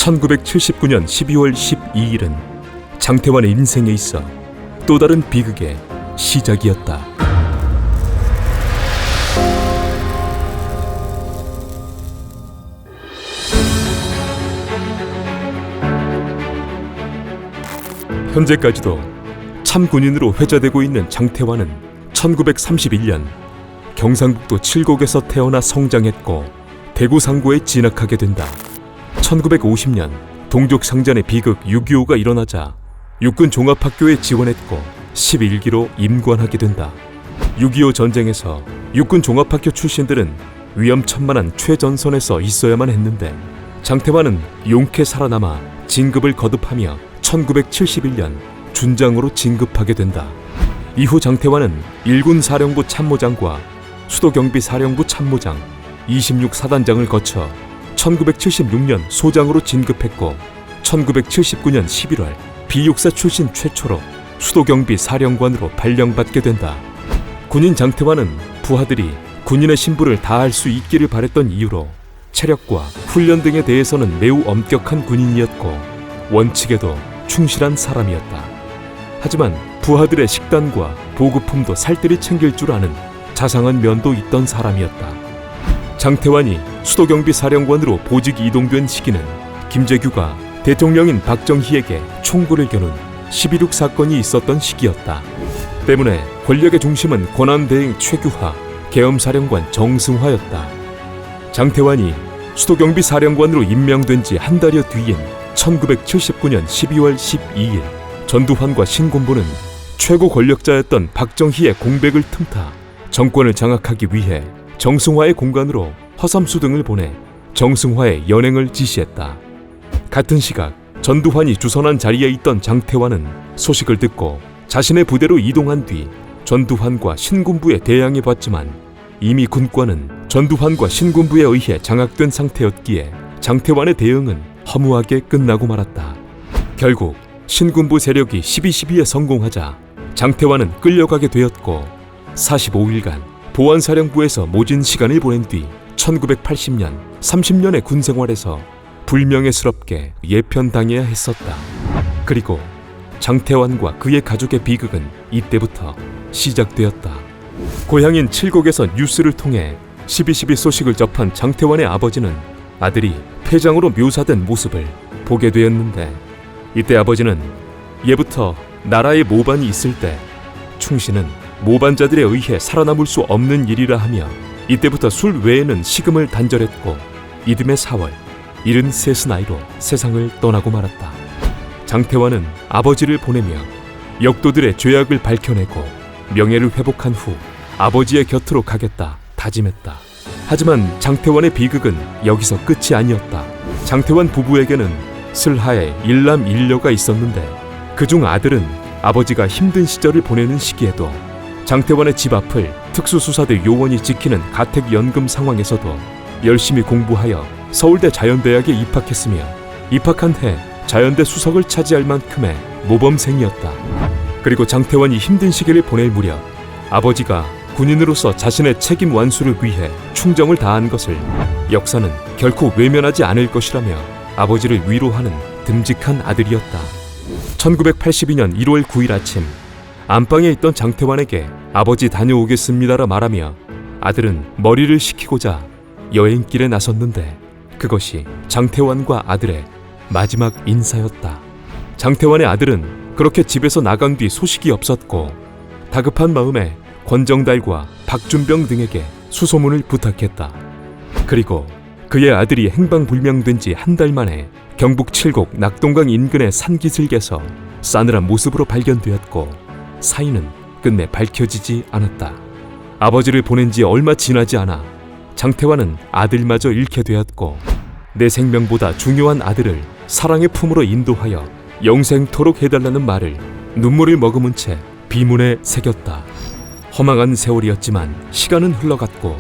1979년 12월 12일은 장태환의 인생에 있어 또 다른 비극의 시작이었다. 현재까지도 참군인으로 회자되고 있는 장태환은 1931년 경상북도 칠곡에서 태어나 성장했고 대구 상고에 진학하게 된다. 1950년 동족상잔의 비극 6.25가 일어나자 육군 종합학교에 지원했고 11기로 임관하게 된다. 6.25 전쟁에서 육군 종합학교 출신들은 위험천만한 최전선에서 있어야만 했는데 장태환은 용케 살아남아 진급을 거듭하며 1971년 준장으로 진급하게 된다. 이후 장태환은 일군 사령부 참모장과 수도경비 사령부 참모장, 26사단장을 거쳐 1976년 소장으로 진급했고 1979년 11월 비육사 출신 최초로 수도경비 사령관으로 발령받게 된다. 군인 장태환은 부하들이 군인의 신분을 다할 수 있기를 바랬던 이유로 체력과 훈련 등에 대해서는 매우 엄격한 군인이었고 원칙에도 충실한 사람이었다. 하지만 부하들의 식단과 보급품도 살뜰히 챙길 줄 아는 자상한 면도 있던 사람이었다. 장태환이 수도경비 사령관으로 보직 이동된 시기는 김재규가 대통령인 박정희에게 총구를 겨눈 12.6 사건이 있었던 시기였다. 때문에 권력의 중심은 권한대행 최규하, 계엄사령관 정승화였다. 장태환이 수도경비 사령관으로 임명된 지 한 달여 뒤인 1979년 12월 12일 전두환과 신군부는 최고 권력자였던 박정희의 공백을 틈타 정권을 장악하기 위해 정승화의 공간으로 허삼수 등을 보내 정승화의 연행을 지시했다. 같은 시각 전두환이 주선한 자리에 있던 장태환은 소식을 듣고 자신의 부대로 이동한 뒤 전두환과 신군부에 대항해봤지만 이미 군권은 전두환과 신군부에 의해 장악된 상태였기에 장태환의 대응은 허무하게 끝나고 말았다. 결국 신군부 세력이 12.12에 성공하자 장태환은 끌려가게 되었고 45일간 보안사령부에서 모진 시간을 보낸 뒤 1980년 30년의 군생활에서 불명예스럽게 예편당해야 했었다. 그리고 장태환과 그의 가족의 비극은 이때부터 시작되었다. 고향인 칠곡에서 뉴스를 통해 12.12 소식을 접한 장태환의 아버지는 아들이 폐장으로 묘사된 모습을 보게 되었는데 이때 아버지는 예부터 나라에 모반이 있을 때 충신은 모반자들에 의해 살아남을 수 없는 일이라 하며 이때부터 술 외에는 식음을 단절했고 이듬해 4월 73 나이로 세상을 떠나고 말았다. 장태환은 아버지를 보내며 역도들의 죄악을 밝혀내고 명예를 회복한 후 아버지의 곁으로 가겠다 다짐했다. 하지만 장태환의 비극은 여기서 끝이 아니었다. 장태환 부부에게는 슬하에 일남 일녀가 있었는데 그중 아들은 아버지가 힘든 시절을 보내는 시기에도 장태환의 집 앞을 특수수사대 요원이 지키는 가택연금 상황에서도 열심히 공부하여 서울대 자연대학에 입학했으며 입학한 해 자연대 수석을 차지할 만큼의 모범생이었다. 그리고 장태환이 힘든 시기를 보낼 무렵 아버지가 군인으로서 자신의 책임 완수를 위해 충정을 다한 것을 역사는 결코 외면하지 않을 것이라며 아버지를 위로하는 듬직한 아들이었다. 1982년 1월 9일 아침 안방에 있던 장태환에게 아버지 다녀오겠습니다라 말하며 아들은 머리를 식히고자 여행길에 나섰는데 그것이 장태환과 아들의 마지막 인사였다. 장태환의 아들은 그렇게 집에서 나간 뒤 소식이 없었고 다급한 마음에 권정달과 박준병 등에게 수소문을 부탁했다. 그리고 그의 아들이 행방불명된 지 한 달 만에 경북 칠곡 낙동강 인근의 산기슭에서 싸늘한 모습으로 발견되었고 사인은 끝내 밝혀지지 않았다. 아버지를 보낸 지 얼마 지나지 않아 장태환은 아들마저 잃게 되었고 내 생명보다 중요한 아들을 사랑의 품으로 인도하여 영생토록 해달라는 말을 눈물을 머금은 채 비문에 새겼다. 허망한 세월이었지만 시간은 흘러갔고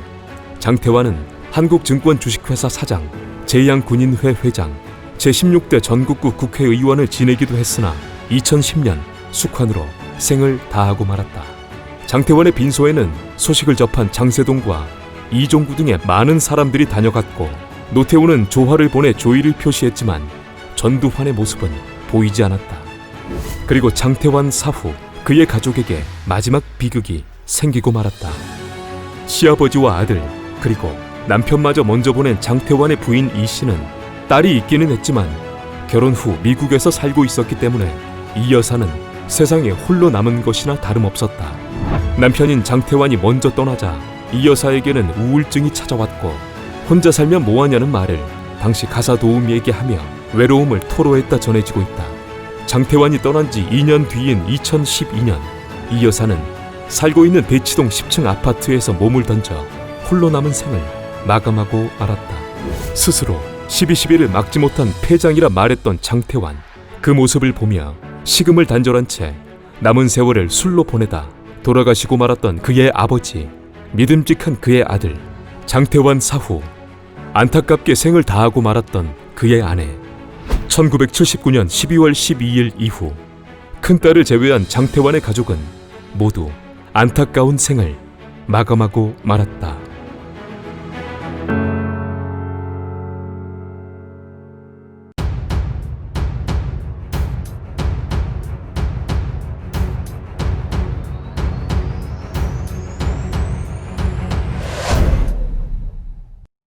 장태환은 한국증권주식회사 사장, 제양군인회 회장, 제16대 전국구 국회의원을 지내기도 했으나 2010년 숙환으로 생을 다하고 말았다. 장태환의 빈소에는 소식을 접한 장세동과 이종구 등의 많은 사람들이 다녀갔고 노태우는 조화를 보내 조의를 표시했지만 전두환의 모습은 보이지 않았다. 그리고 장태환 사후 그의 가족에게 마지막 비극이 생기고 말았다. 시아버지와 아들 그리고 남편마저 먼저 보낸 장태환의 부인 이 씨는 딸이 있기는 했지만 결혼 후 미국에서 살고 있었기 때문에 이 여사는 세상에 홀로 남은 것이나 다름없었다. 남편인 장태환이 먼저 떠나자 이 여사에게는 우울증이 찾아왔고 혼자 살면 뭐하냐는 말을 당시 가사 도우미에게 하며 외로움을 토로했다 전해지고 있다. 장태환이 떠난 지 2년 뒤인 2012년 이 여사는 살고 있는 대치동 10층 아파트에서 몸을 던져 홀로 남은 생을 마감하고 말았다. 스스로 12.12를 막지 못한 패장이라 말했던 장태환, 그 모습을 보며 식음을 단절한 채 남은 세월을 술로 보내다 돌아가시고 말았던 그의 아버지, 믿음직한 그의 아들 장태환 사후, 안타깝게 생을 다하고 말았던 그의 아내. 1979년 12월 12일 이후 큰딸을 제외한 장태환의 가족은 모두 안타까운 생을 마감하고 말았다.